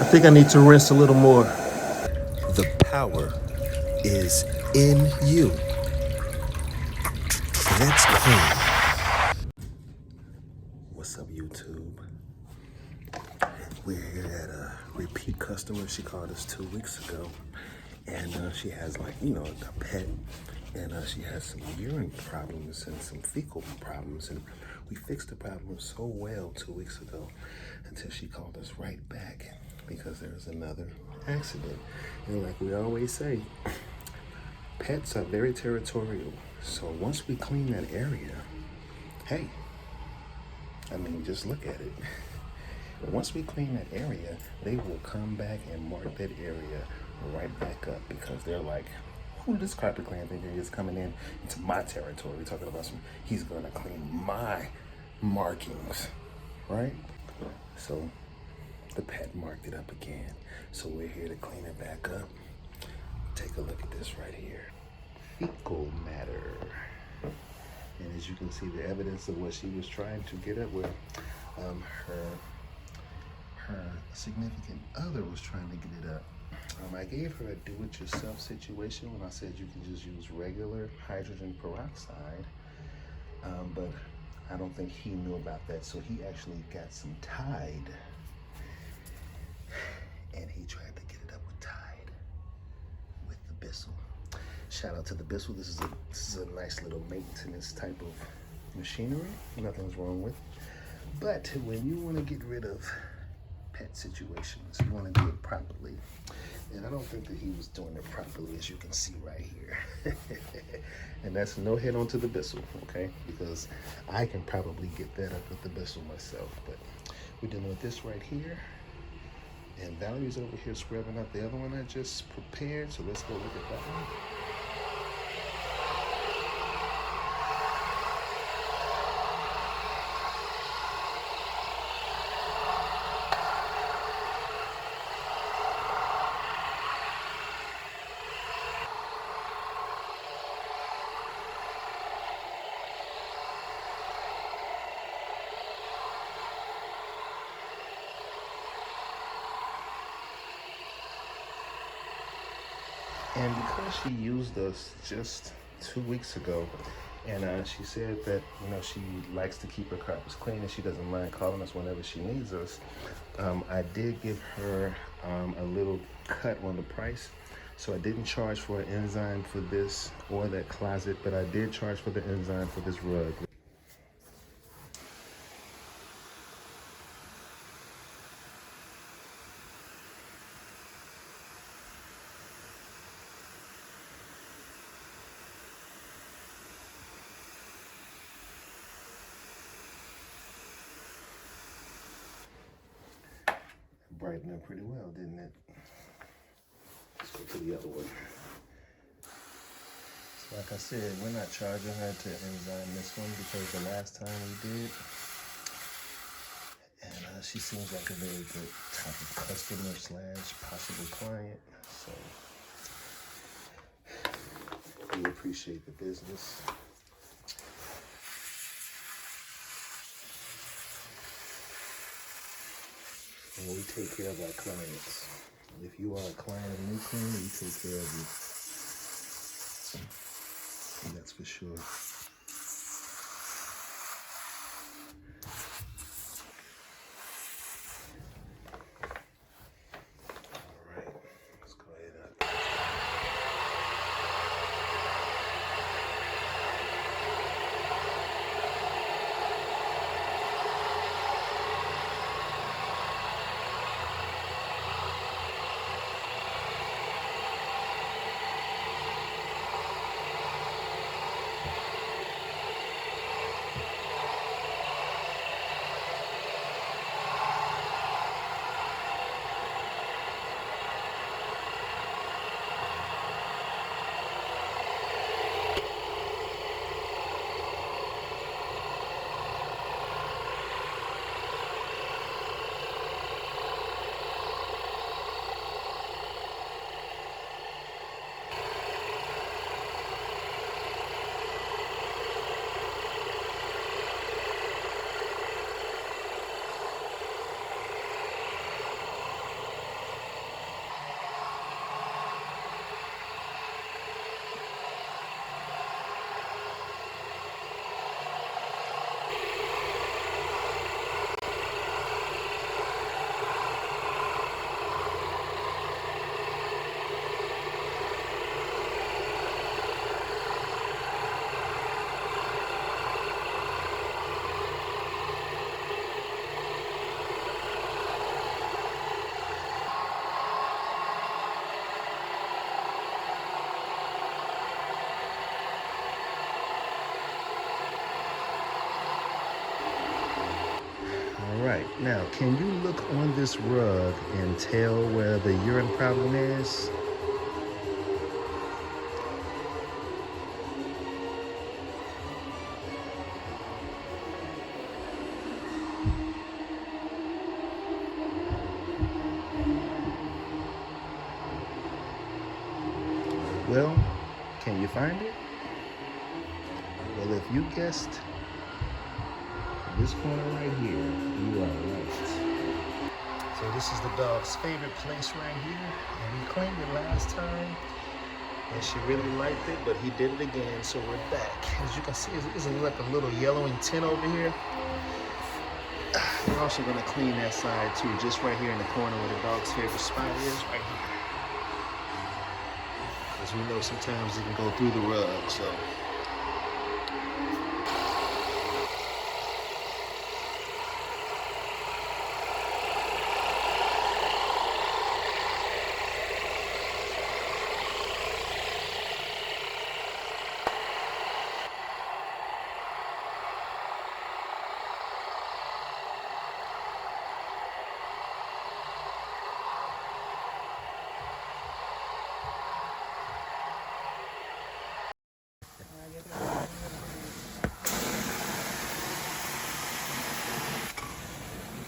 think I need to rinse a little more. The power is in you. Let's clean. What's up, YouTube? We're here at a repeat customer. She called us 2 weeks ago, and she has, like, a pet, and she has some urine problems and some fecal problems, and we fixed the problem so well 2 weeks ago until she called us right back because there was another accident. And like we always say, pets are very territorial. So once we clean that area, hey, just look at it. Once we clean that area, they will come back and mark that area right back up because they're like, who this carpet cleaner thing is coming in into my territory? We're talking about he's gonna clean my markings, right? So the pet marked it up again. So we're here to clean it back up. Take a look at this right here. Fecal matter. And as you can see, the evidence of what she was trying to get at with, her significant other was trying to get it up. I gave her a do-it-yourself situation when I said you can just use regular hydrogen peroxide, but I don't think he knew about that, so he actually got some Tide, and he tried to get it up with Tide, with the Bissell. Shout out to the Bissell. This is a nice little maintenance type of machinery. Nothing's wrong with it. But when you want to get rid of pet situations, you want to do it properly. And I don't think that he was doing it properly, as you can see right here. And that's no head onto the Bissell, okay? Because I can probably get that up with the Bissell myself. But we're dealing with this right here. And Valerie's over here scrubbing up the other one I just prepared. So let's go look at that one. And because she used us just 2 weeks ago, and she said that, she likes to keep her carpets clean and she doesn't mind calling us whenever she needs us, I did give her a little cut on the price. So I didn't charge for an enzyme for this or that closet, but I did charge for the enzyme for this rug. Brightened up pretty well, didn't it? Let's go to the other one. So like I said, we're not charging her to enzyme this one because the last time we did, and she seems like a very good type of customer / possible client. So we appreciate the business. And we take care of our clients. If you are a client of New Clean, we take care of you. That's for sure. All right, let's go ahead. right, now can you look on this rug and tell where the urine problem is? Well, can you find it? Well, if you guessed this corner right here, you are right. So this is the dog's favorite place right here, and he claimed it last time, and she really liked it, but he did it again, so we're back. As you can see, there's like a little yellowing tint over here. We're also gonna clean that side too, just right here in the corner where the dog's favorite spot is, right here. Because we know sometimes it can go through the rug, so.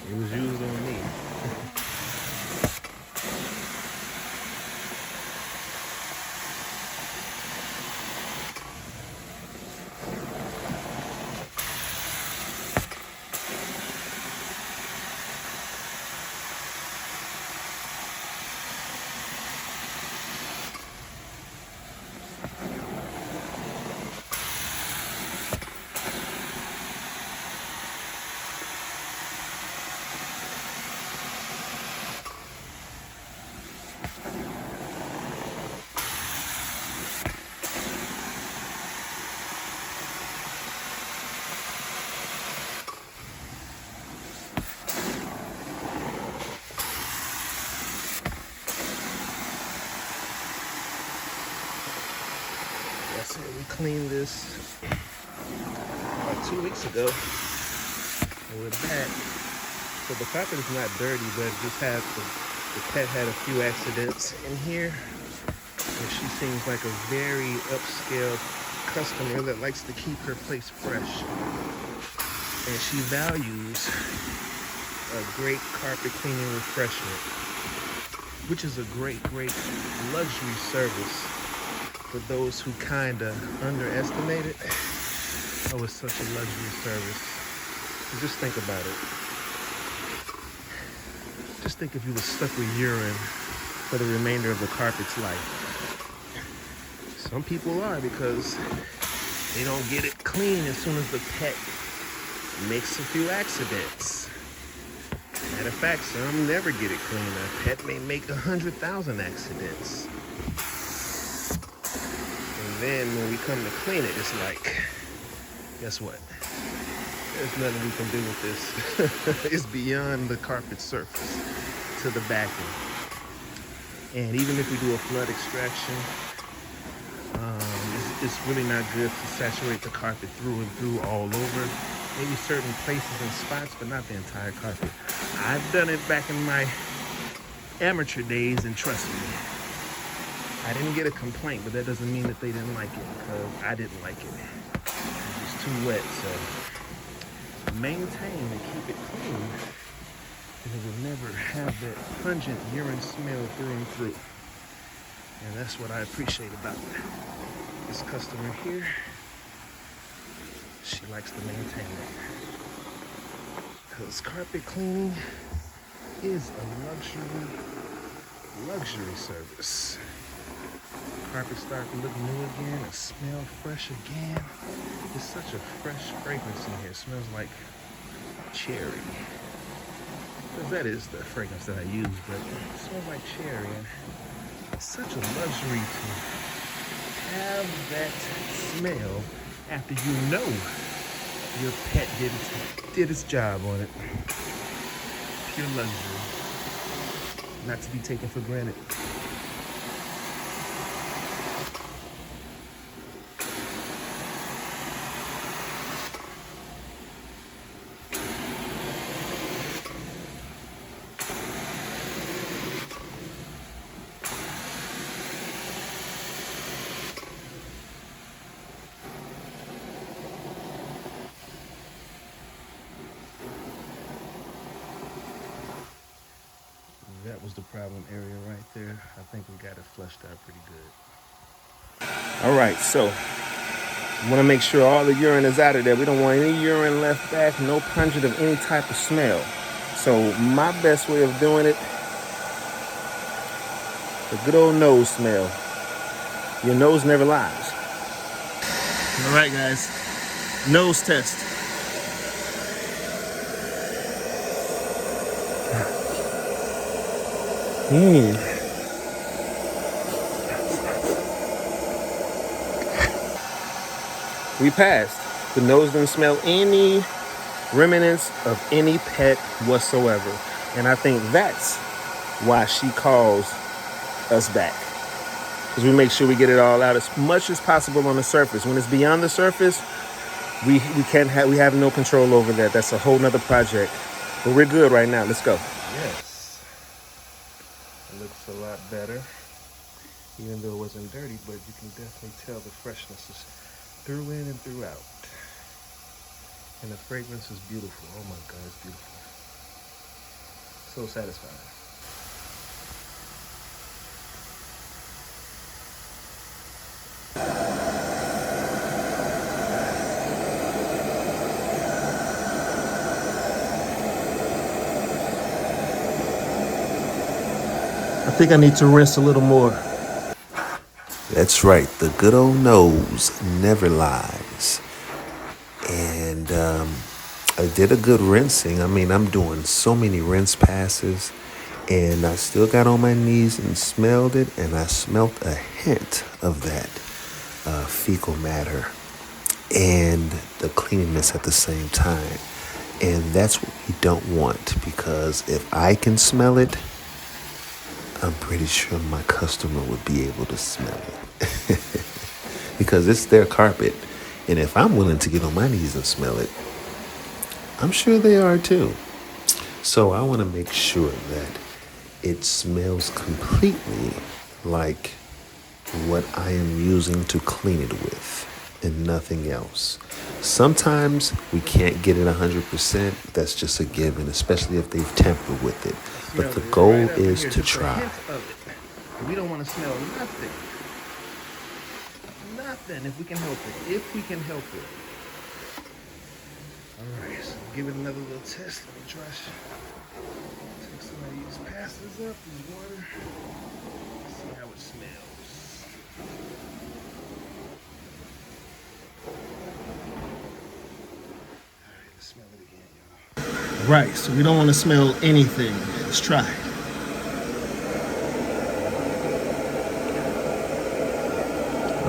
It was used on me. We cleaned this about 2 weeks ago, and we're back. So the carpet is not dirty, but it just has the pet had a few accidents in here, and she seems like a very upscale customer that likes to keep her place fresh, and she values a great carpet cleaning refreshment, which is a great luxury service for those who kind of underestimate it. Oh, it's such a luxury service. So just think about it. Just think if you were stuck with urine for the remainder of the carpet's life. Some people are, because they don't get it clean as soon as the pet makes a few accidents. Matter of fact, some never get it clean. A pet may make 100,000 accidents. And then when we come to clean it, it's like, guess what? There's nothing we can do with this. It's beyond the carpet surface to the backing. And even if we do a flood extraction, it's really not good to saturate the carpet through and through all over. Maybe certain places and spots, but not the entire carpet. I've done it back in my amateur days, and trust me, I didn't get a complaint, but that doesn't mean that they didn't like it, because I didn't like it. It was too wet, so maintain and keep it clean, and it will never have that pungent urine smell through and through. And that's what I appreciate about this customer here. She likes to maintain it, because carpet cleaning is a luxury service. Carpet start to look new again and smell fresh again. It's such a fresh fragrance in here. It smells like cherry. Because that is the fragrance that I use, but it smells like cherry. And it's such a luxury to have that smell after you know your pet did its job on it. Pure luxury. Not to be taken for granted. was the problem area right there. I think we got it flushed out pretty good. All right, so we want to make sure all the urine is out of there. We don't want any urine left back, no pungent of any type of smell. So my best way of doing it, the good old nose smell. Your nose never lies. All right, guys, nose test. We passed. The nose didn't smell any remnants of any pet whatsoever. And I think that's why she calls us back. Because we make sure we get it all out as much as possible on the surface. When it's beyond the surface, we have no control over that. That's a whole nother project. But we're good right now. Let's go. Yes. It looks a lot better. Even though it wasn't dirty, but you can definitely tell the freshness is through in and throughout. And the fragrance is beautiful. Oh my God, it's beautiful. So satisfying. I think I need to rinse a little more. That's right. The good old nose never lies. And I did a good rinsing. I mean, I'm doing so many rinse passes. And I still got on my knees and smelled it. And I smelled a hint of that fecal matter and the cleanliness at the same time. And that's what we don't want. Because if I can smell it, I'm pretty sure my customer would be able to smell it. Because it's their carpet. And if I'm willing to get on my knees and smell it, I'm sure they are too. So I want to make sure that it smells completely like what I am using to clean it with and nothing else. Sometimes we can't get it 100%. That's just a given, especially if they've tampered with it. But the goal is to try. We don't want to smell nothing. Nothing if we can help it. If we can help it. All right, so give it another little test. Let me try. Take some of these passes up in water. See how it smells. All right, let's smell it again, y'all. Right, so we don't want to smell anything. Let's try.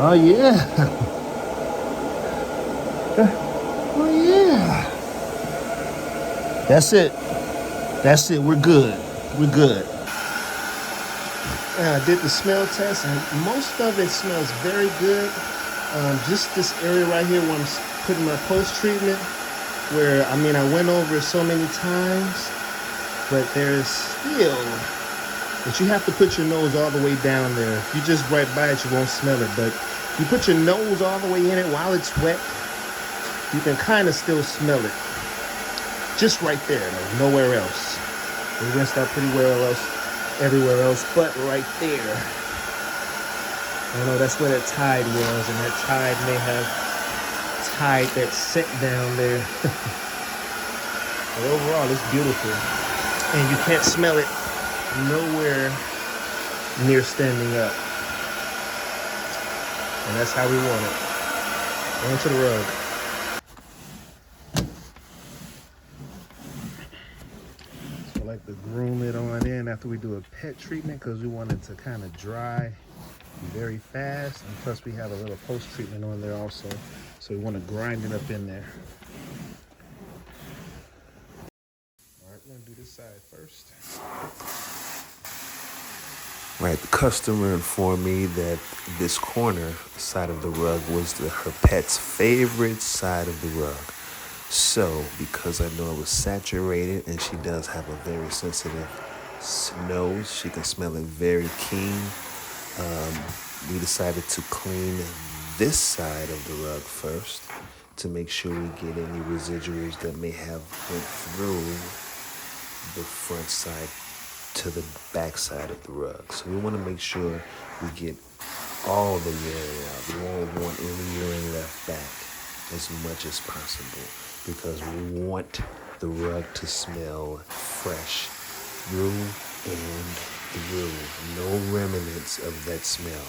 Oh yeah. Oh yeah. That's it. That's it. We're good. We're good. I did the smell test, and most of it smells very good. Just this area right here where I'm putting my post-treatment, where, I mean, I went over it so many times, but there's still, but you have to put your nose all the way down there. If you just right by it, you won't smell it, but you put your nose all the way in it while it's wet, you can kind of still smell it. Just right there, though, nowhere else. We rinsed out pretty well everywhere else, but right there. I know that's where that tide was, and that tide may have tied that scent down there. But overall, it's beautiful. And you can't smell it nowhere near standing up. And that's how we want it. Onto the rug. So I like to groom it on in after we do a pet treatment, because we want it to kind of dry very fast. And plus we have a little post-treatment on there also. So we want to grind it up in there. All right, we're going to do this side first. Right, the customer informed me that this corner side of the rug was her pet's favorite side of the rug. So, because I know it was saturated and she does have a very sensitive nose, she can smell it very keen. We decided to clean this side of the rug first to make sure we get any residuals that may have went through the front side to the back side of the rug. So we want to make sure we get all the urine out. We won't want any urine left back as much as possible because we want the rug to smell fresh through and through. No remnants of that smell.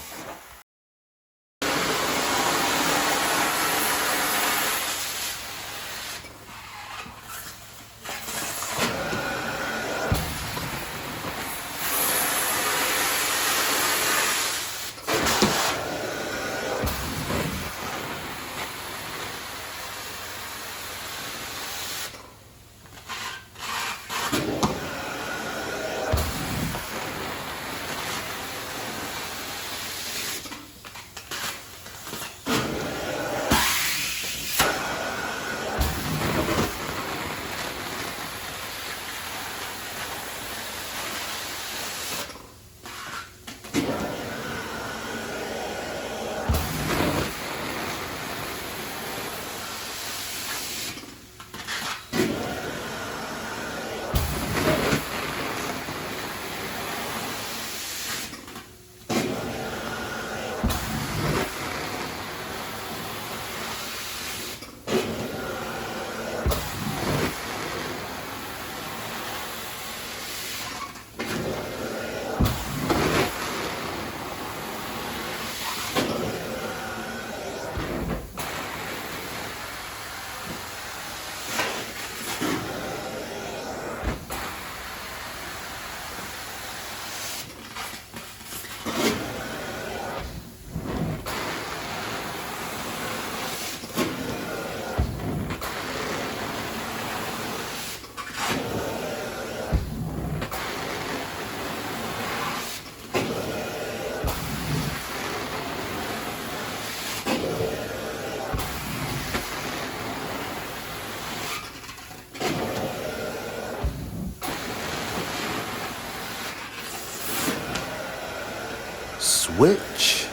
Switch.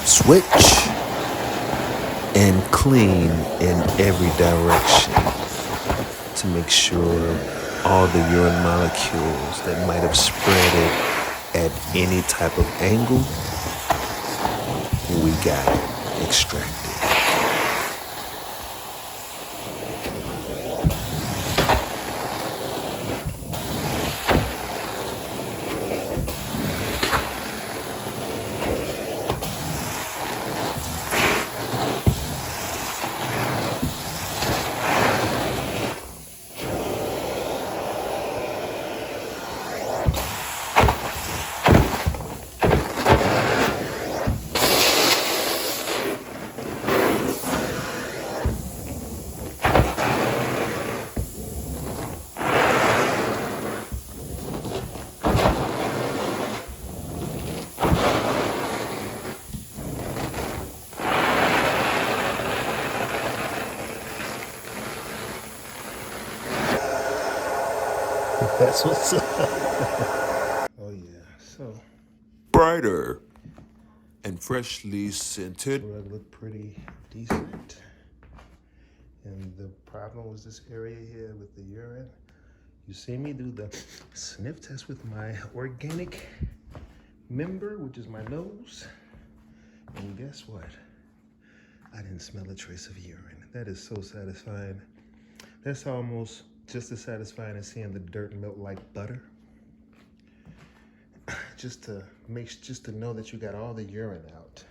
Switch and clean in every direction to make sure all the urine molecules that might have spread it at any type of angle, we got it extracted. That's what's up. Oh yeah, so Brighter and freshly scented. the rug looked pretty decent. And the problem was this area here with the urine. You see me do the sniff test with my organic member, which is my nose. And guess what? I didn't smell a trace of urine. That is so satisfying. That's almost just as satisfying as seeing the dirt melt like butter. just to know that you got all the urine out.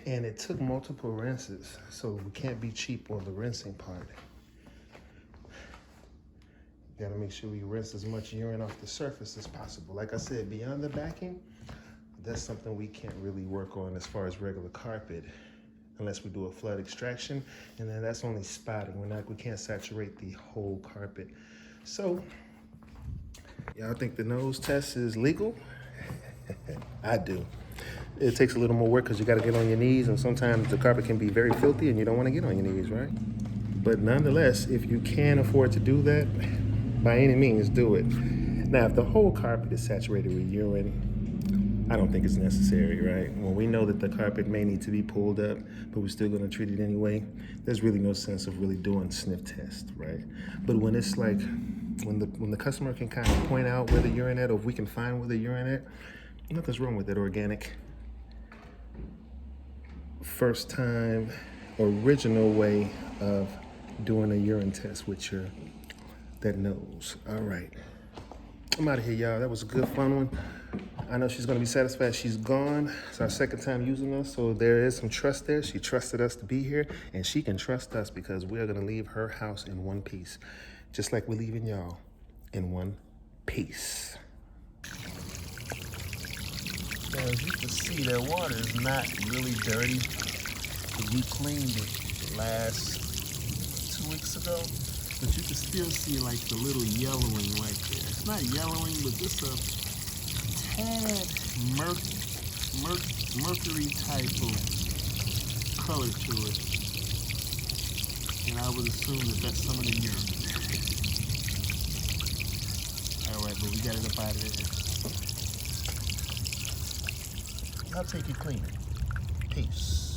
And it took multiple rinses, so we can't be cheap on the rinsing part. You gotta make sure we rinse as much urine off the surface as possible. Like I said, beyond the backing, that's something we can't really work on as far as regular carpet, unless we do a flood extraction, and then that's only spotting. We can't saturate the whole carpet. So, y'all think the nose test is legal? I do. It takes a little more work because you got to get on your knees, and sometimes the carpet can be very filthy and you don't want to get on your knees, right? But nonetheless, if you can afford to do that, by any means, do it. Now, if the whole carpet is saturated with urine, I don't think it's necessary, right? When we know that the carpet may need to be pulled up, but we're still going to treat it anyway, there's really no sense of really doing sniff test, right? But when it's like, when the customer can kind of point out where the urine at, or if we can find where the urine at, nothing's wrong with that organic, first time, original way of doing a urine test with that nose. All right. I'm out of here, y'all. That was a good, fun one. I know she's going to be satisfied. She's gone. It's our second time using us, so there is some trust there. She trusted us to be here, and she can trust us because we're going to leave her house in one piece, just like we're leaving y'all in one piece. Now, as you can see, that water is not really dirty. We cleaned it last 2 weeks ago, but you can still see like the little yellowing right there. It's not yellowing, but just a tad mercury type of color to it. And I would assume that that's some of the urine. All right, but we got it up out of there. I'll take you cleaning. Peace.